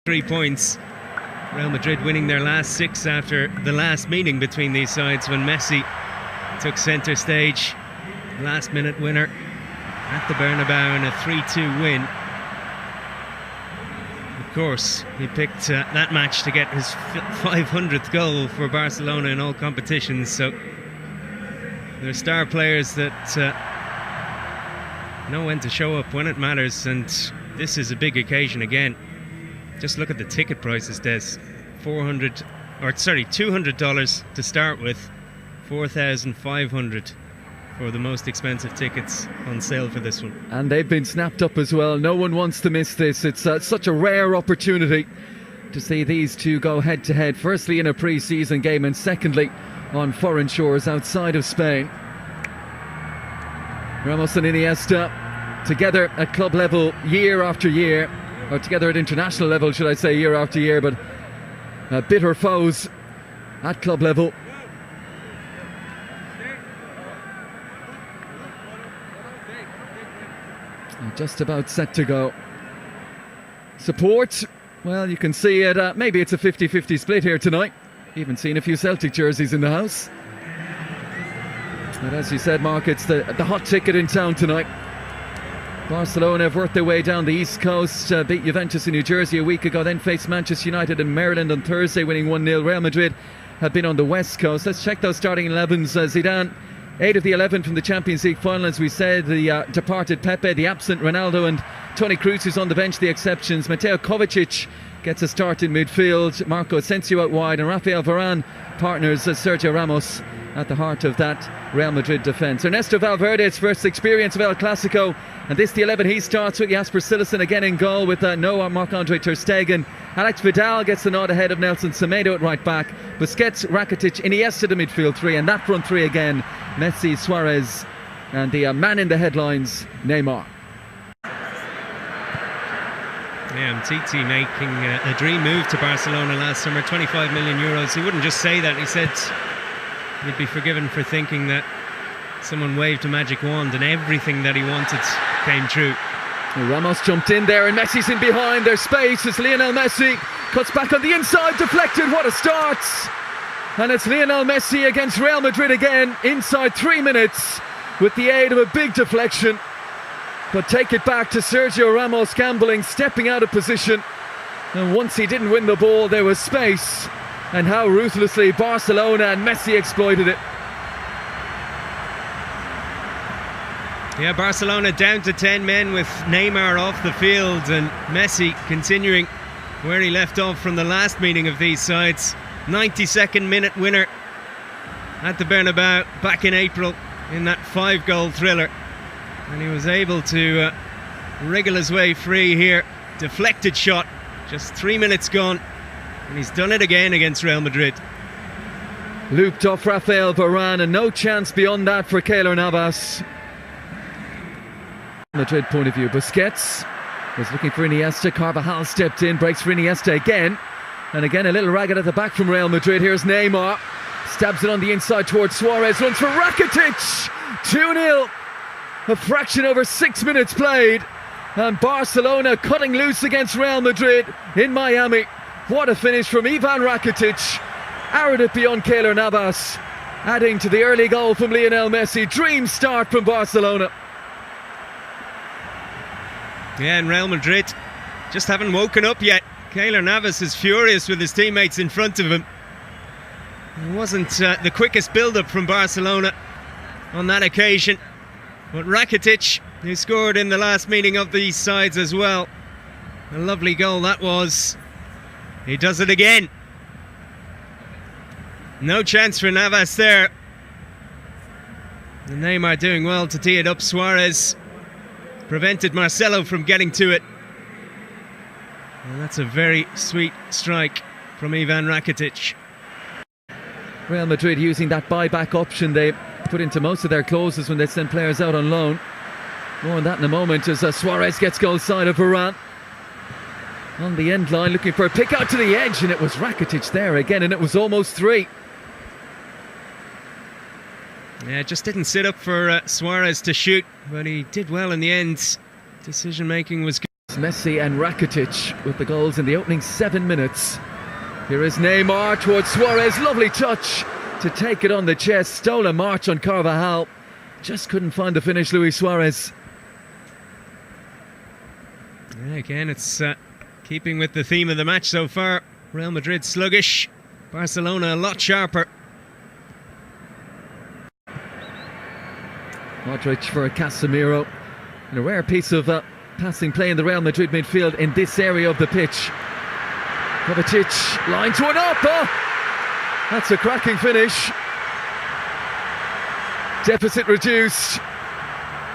3 points. Real Madrid winning their last 6 after the last meeting between these sides when Messi took centre stage. Last minute winner at the Bernabeu in a 3-2 win. Of course, he picked that match to get his 500th goal for Barcelona in all competitions. So they're star players that know when to show up when it matters, and this is a big occasion again. Just look at the ticket prices, Des. $200 to start with, $4,500 for the most expensive tickets on sale for this one. And they've been snapped up as well. No one wants to miss this. It's such a rare opportunity to see these two go head to head. Firstly in a pre-season game, and secondly on foreign shores outside of Spain. Ramos and Iniesta together at club level year after year, or together at international level, should I say, year after year, but bitter foes at club level. Just about set to go. Support, well, you can see it. Maybe it's a 50-50 split here tonight. Even seen a few Celtic jerseys in the house. But as you said, Mark, it's the hot ticket in town tonight. Barcelona have worked their way down the East Coast, beat Juventus in New Jersey a week ago, then faced Manchester United in Maryland on Thursday, winning 1-0. Real Madrid have been on the West Coast. Let's check those starting 11s. Zidane, 8 of the 11 from the Champions League final, as we said. The departed Pepe, the absent Ronaldo, and Toni Kroos, who's on the bench, the exceptions. Mateo Kovacic gets a start in midfield. Marco Asensio out wide, and Rafael Varane partners Sergio Ramos at the heart of that Real Madrid defence. Ernesto Valverde's first experience of El Clasico, and this the 11 he starts with. Jasper Cillessen again in goal with no Marc-Andre ter Stegen. Alex Vidal gets the nod ahead of Nelson Semedo at right back. Busquets, Rakitic, Iniesta the midfield three, and that front three again, Messi, Suarez, and the man in the headlines, Neymar. Yeah, Titi making a dream move to Barcelona last summer, 25 million euros. He wouldn't just say that, he said he'd be forgiven for thinking that someone waved a magic wand and everything that he wanted came true. Ramos jumped in there, and Messi's in behind. There's space as Lionel Messi cuts back on the inside, deflected. What a start! And it's Lionel Messi against Real Madrid again inside 3 minutes with the aid of a big deflection. But take it back to Sergio Ramos gambling, stepping out of position. And once he didn't win the ball, there was space. And how ruthlessly Barcelona and Messi exploited it. Yeah, Barcelona down to 10 men with Neymar off the field, and Messi continuing where he left off from the last meeting of these sides. 92nd minute winner at the Bernabeu back in April in that 5-goal thriller. And he was able to wriggle his way free here. Deflected shot, just 3 minutes gone. And he's done it again against Real Madrid. Looped off Rafael Varane, and no chance beyond that for Keylor Navas. Madrid point of view, Busquets was looking for Iniesta. Carvajal stepped in, breaks for Iniesta again. And again a little ragged at the back from Real Madrid. Here's Neymar, stabs it on the inside towards Suarez, runs for Rakitic. 2-0, a fraction over 6 minutes played. And Barcelona cutting loose against Real Madrid in Miami. What a finish from Ivan Rakitic. Arrowed it beyond Keylor Navas, adding to the early goal from Lionel Messi. Dream start from Barcelona. Yeah, and Real Madrid just haven't woken up yet. Keylor Navas is furious with his teammates in front of him. It wasn't the quickest build-up from Barcelona on that occasion. But Rakitic, who scored in the last meeting of these sides as well. A lovely goal that was. He does it again. No chance for Navas there. And Neymar doing well to tee it up. Suarez prevented Marcelo from getting to it. And that's a very sweet strike from Ivan Rakitic. Real Madrid using that buyback option they put into most of their closes when they send players out on loan. More on that in a moment as Suarez gets goal side of Varane. On the end line, looking for a pick out to the edge, and it was Rakitic there again, and it was almost 3. Yeah, just didn't sit up for Suarez to shoot, but he did well in the end. Decision making was good. Messi and Rakitic with the goals in the opening 7 minutes. Here is Neymar towards Suarez. Lovely touch to take it on the chest. Stole a march on Carvajal. Just couldn't find the finish, Luis Suarez. Yeah, again, it's keeping with the theme of the match so far. Real Madrid sluggish. Barcelona a lot sharper. Modric for Casemiro. And a rare piece of passing play in the Real Madrid midfield in this area of the pitch. Kovacic lines one up. Oh, that's a cracking finish. Deficit reduced.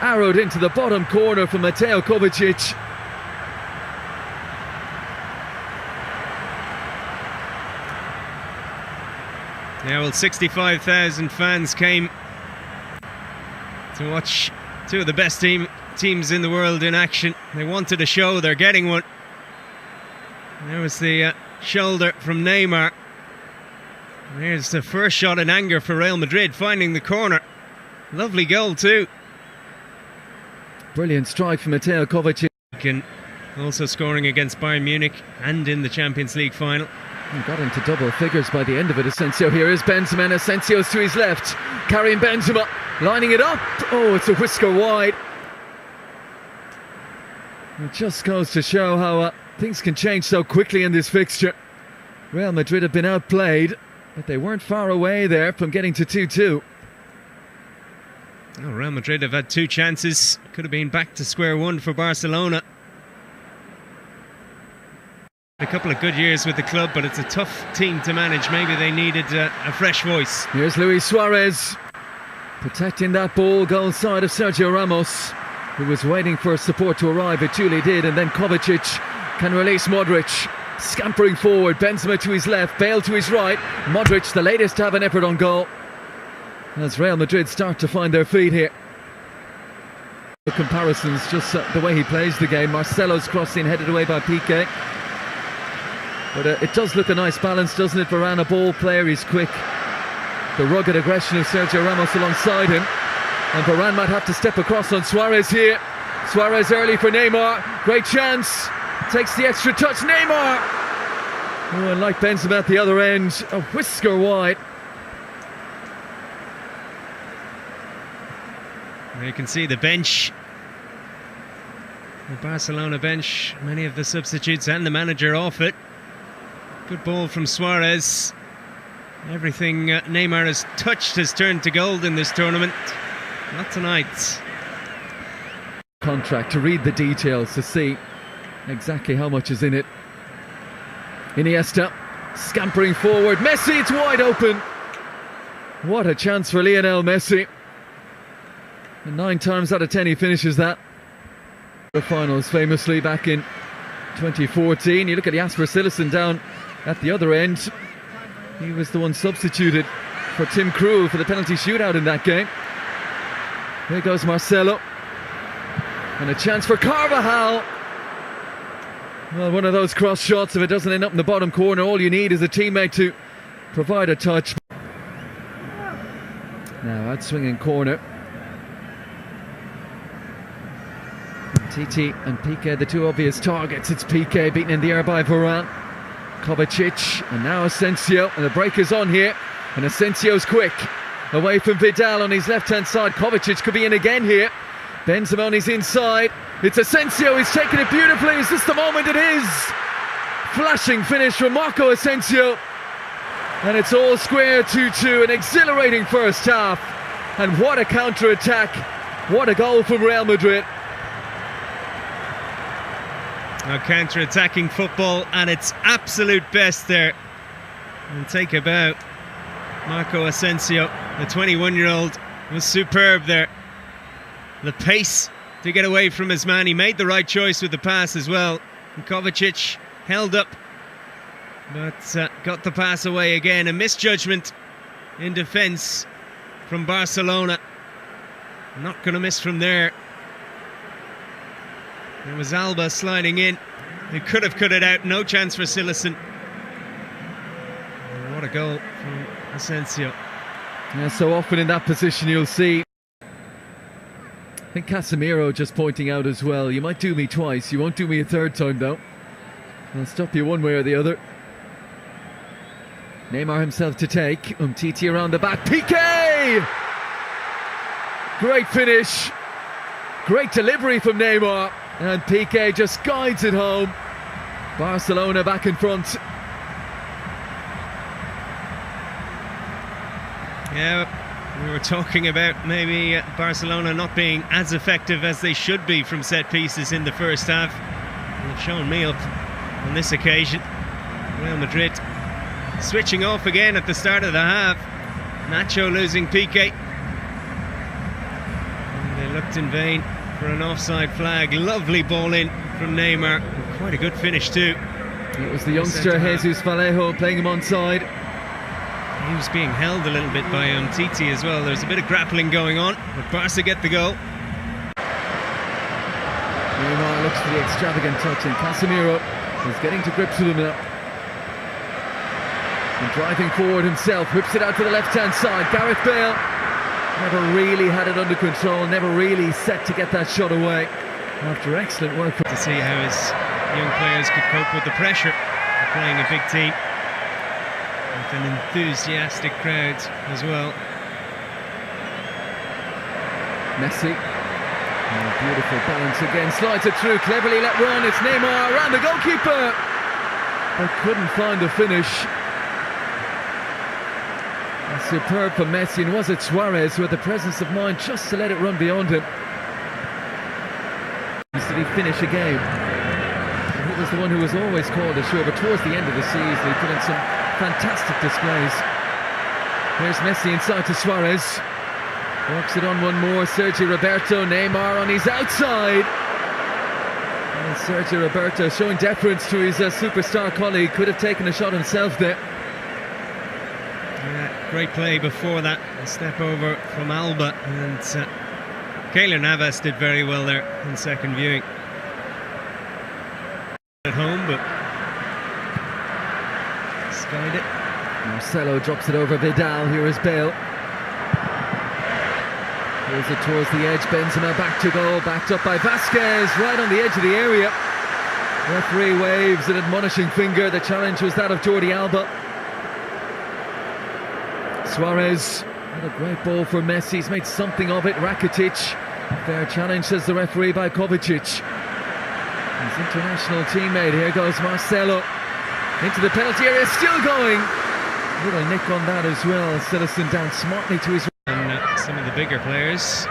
Arrowed into the bottom corner from Mateo Kovacic. Yeah, well, 65,000 fans came to watch two of the best teams in the world in action. They wanted a show, they're getting one. There was the shoulder from Neymar. There's the first shot in anger for Real Madrid, finding the corner. Lovely goal too. Brilliant strike from Mateo Kovacic. And also scoring against Bayern Munich and in the Champions League final. He got into double figures by the end of it. Asensio, here is Benzema, and Asensio's to his left. Carrying Benzema, lining it up. Oh, it's a whisker wide. It just goes to show how things can change so quickly in this fixture. Real Madrid have been outplayed, but they weren't far away there from getting to 2-2. Oh, Real Madrid have had two chances. Could have been back to square one for Barcelona. A couple of good years with the club, but it's a tough team to manage. Maybe they needed a fresh voice. Here's Luis Suarez protecting that ball, goal side of Sergio Ramos, who was waiting for support to arrive. It duly did, and then Kovacic can release Modric. Scampering forward, Benzema to his left, Bale to his right. Modric, the latest to have an effort on goal, as Real Madrid start to find their feet here. The comparisons, just the way he plays the game. Marcelo's crossing, headed away by Piqué. But it does look a nice balance, doesn't it? Varane, a ball player, he's quick. The rugged aggression of Sergio Ramos alongside him. And Varane might have to step across on Suarez here. Suarez early for Neymar. Great chance. Takes the extra touch. Neymar! Oh, and like Benzema at the other end, a whisker wide. You can see the bench. The Barcelona bench. Many of the substitutes and the manager off it. Good ball from Suarez. Everything Neymar has touched has turned to gold in this tournament. Not tonight. Contract to read the details to see exactly how much is in it. Iniesta scampering forward. Messi, it's wide open. What a chance for Lionel Messi. And 9 times out of 10 he finishes that. The finals famously back in 2014. You look at Jasper Cillessen down at the other end. He was the one substituted for Tim Krul for the penalty shootout in that game. Here goes Marcelo. And a chance for Carvajal. Well, one of those cross shots, if it doesn't end up in the bottom corner, all you need is a teammate to provide a touch. Now, that swinging corner. Titi and Piqué, the two obvious targets. It's Piqué beaten in the air by Varane. Kovacic, and now Asensio, and the break is on here, and Asensio's quick away from Vidal on his left hand side. Kovacic could be in again here. Benzema on his inside. It's Asensio, he's taken it beautifully. Is this the moment? It is. Flashing finish from Marco Asensio, and it's all square. 2-2, an exhilarating first half, and what a counter attack, what a goal from Real Madrid. Now counter-attacking football at its absolute best there. And take a bow. Marco Asensio, the 21-year-old, was superb there. The pace to get away from his man. He made the right choice with the pass as well. And Kovacic held up, but got the pass away again. A misjudgment in defence from Barcelona. Not going to miss from there. There was Alba sliding in. He could have cut it out. No chance for Cillessen. What a goal from Asensio. Yeah, so often in that position you'll see think Casemiro just pointing out as well, you might do me twice, you won't do me a third time though. I'll stop you one way or the other. Neymar himself to take. Umtiti around the back. Piqué! Great finish. Great delivery from Neymar. And Piqué just guides it home. Barcelona back in front. Yeah, we were talking about maybe Barcelona not being as effective as they should be from set pieces in the first half. They've shown me up on this occasion. Real Madrid switching off again at the start of the half. Nacho losing Piqué. And they looked in vain for an offside flag. Lovely ball in from Neymar. Quite a good finish too. It was the youngster Jesus Vallejo playing him onside. He was being held a little bit by Umtiti as well. There's a bit of grappling going on, but Barca get the goal. Neymar looks for the extravagant touch, and Casemiro is getting to grips with him now. And driving forward himself, whips it out to the left-hand side. Gareth Bale never really had it under control, never really set to get that shot away. After excellent work. To see how his young players could cope with the pressure of playing a big team. With an enthusiastic crowd as well. Messi. Oh, beautiful balance again. Slides it through, cleverly let run. It's Neymar around the goalkeeper. But couldn't find a finish. Superb from Messi, and was it Suarez who had the presence of mind just to let it run beyond him? Did he finish a game? He was the one who was always called ashore, but towards the end of the season he put in some fantastic displays. Here's Messi inside to Suarez. Works it on one more. Sergio Roberto. Neymar on his outside. And Sergio Roberto showing deference to his superstar colleague. Could have taken a shot himself there. Yeah, great play before that. A step over from Alba. And Keylor Navas did very well there in second viewing. At home, but skied it. Marcelo drops it over Vidal. Here is Bale. Here's it towards the edge. Benzema back to goal. Backed up by Vasquez. Right on the edge of the area. Referee waves an admonishing finger. The challenge was that of Jordi Alba. Suarez. What a great ball for Messi. He's made something of it. Rakitic. Fair challenge, says the referee, by Kovacic. His international teammate. Here goes Marcelo. Into the penalty area. Still going. Little nick on that as well. Citizen down smartly to his... And some of the bigger players.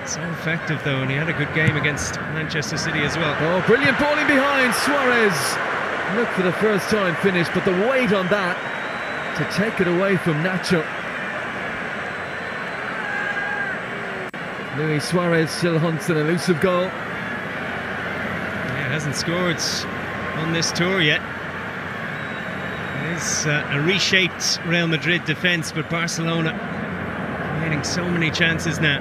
So effective though, and he had a good game against Manchester City as well. Oh, brilliant balling behind. Suarez. Look for the first time finish, but the weight on that to take it away from Nacho. Luis Suarez still hunts an elusive goal. Yeah, hasn't scored on this tour yet. It is a reshaped Real Madrid defence, but Barcelona creating so many chances now.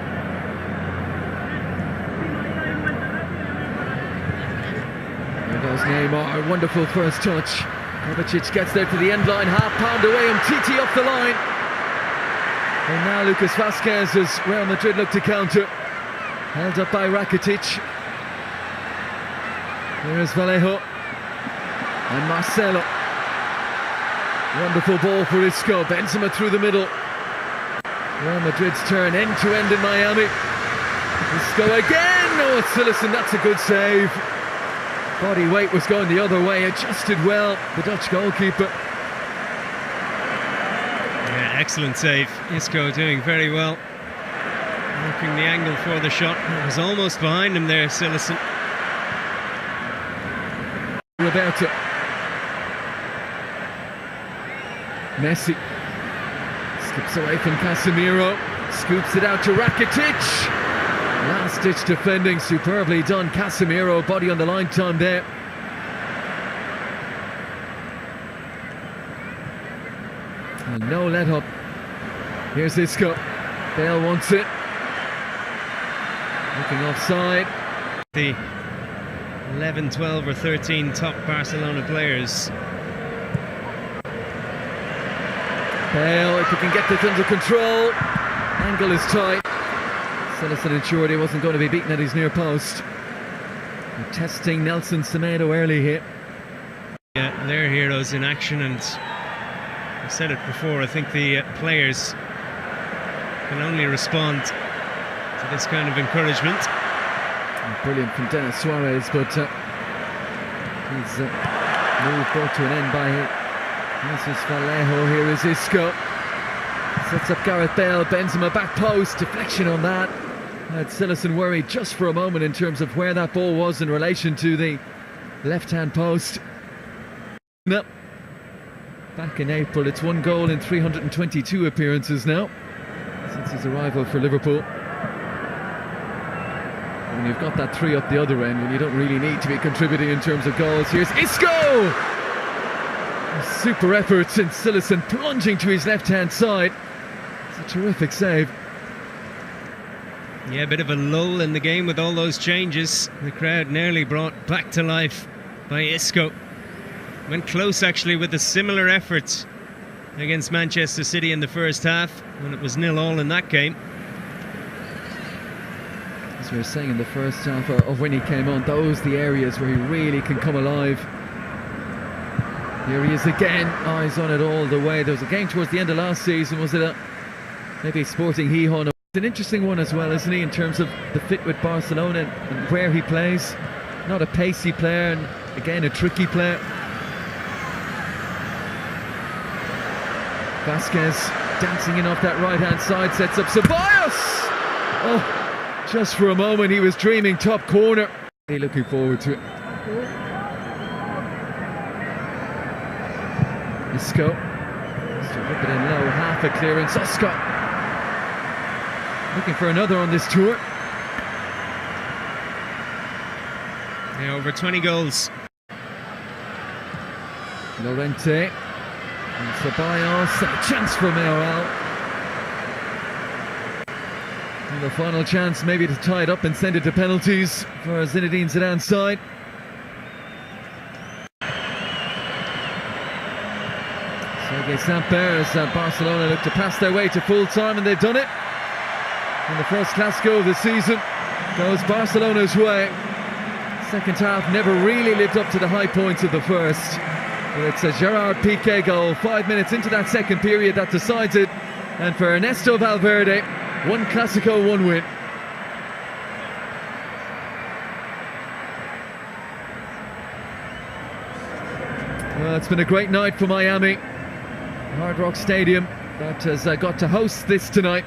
There goes Neymar, a wonderful first touch. Kovacic gets there to the end line, half pound away, Umtiti off the line. And now Lucas Vasquez as Real Madrid look to counter. Held up by Rakitic. Here's Vallejo. And Marcelo. Wonderful ball for Isco. Benzema through the middle. Real Madrid's turn, end to end in Miami. Isco again. Oh, Citizen, that's a good save. Body weight was going the other way. Adjusted well, the Dutch goalkeeper. Excellent save. Isco doing very well. Working the angle for the shot. It was almost behind him there, Citizen. Roberto. Messi. Skips away from Casemiro. Scoops it out to Rakitic. Last ditch defending. Superbly done. Casemiro, body on the line time there. And no let up. Here's Isco. Bale wants it. Looking offside. The 11, 12 or 13 top Barcelona players. Bale, if he can get this under control. Angle is tight. Cillison ensured he wasn't going to be beaten at his near post. They're testing Nelson Semedo early here. Yeah, they're heroes in action, and I've said it before, I think the players can only respond to this kind of encouragement. Brilliant from Denis Suarez, but he's moved brought to an end by Jesus Vallejo. Here is Isco. Sets up Gareth Bale, Benzema back post, deflection on that. Had Cillison worried just for a moment in terms of where that ball was in relation to the left-hand post. No. Back in April, it's 1 goal in 322 appearances now since his arrival for Liverpool. When you've got that 3 up the other end, when you don't really need to be contributing in terms of goals, here's Isco! A super effort, and Cillison plunging to his left-hand side. It's a terrific save. Yeah, a bit of a lull in the game with all those changes. The crowd nearly brought back to life by Isco. Went close actually with a similar effort against Manchester City in the first half, when it was 0-0 in that game. As we were saying in the first half of when he came on, those are the areas where he really can come alive. Here he is again, eyes on it all the way. There was a game towards the end of last season, was it maybe Sporting Gijón? It's an interesting one as well, isn't he, in terms of the fit with Barcelona and where he plays. Not a pacey player, and again a tricky player. Vasquez dancing in off that right-hand side, sets up Ceballos! Oh, just for a moment he was dreaming top corner. Really looking forward to it. Isco, just to whip it in low, half a clearance. Oscar looking for another on this tour. Yeah, over 20 goals. Llorente and Ceballos, and a chance for Mayoral. And the final chance maybe to tie it up and send it to penalties for Zinedine Zidane's side. Sergei Samper as Barcelona look to pass their way to full time, and they've done it. And the first Clásico of the season goes Barcelona's way. Second half never really lived up to the high points of the first. But it's a Gerard Piqué goal 5 minutes into that second period that decides it. And for Ernesto Valverde, 1 Clásico, 1 win. Well, it's been a great night for Miami. Hard Rock Stadium that has got to host this tonight.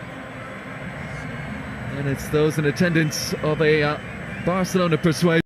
And it's those in attendance of a Barcelona persuasion.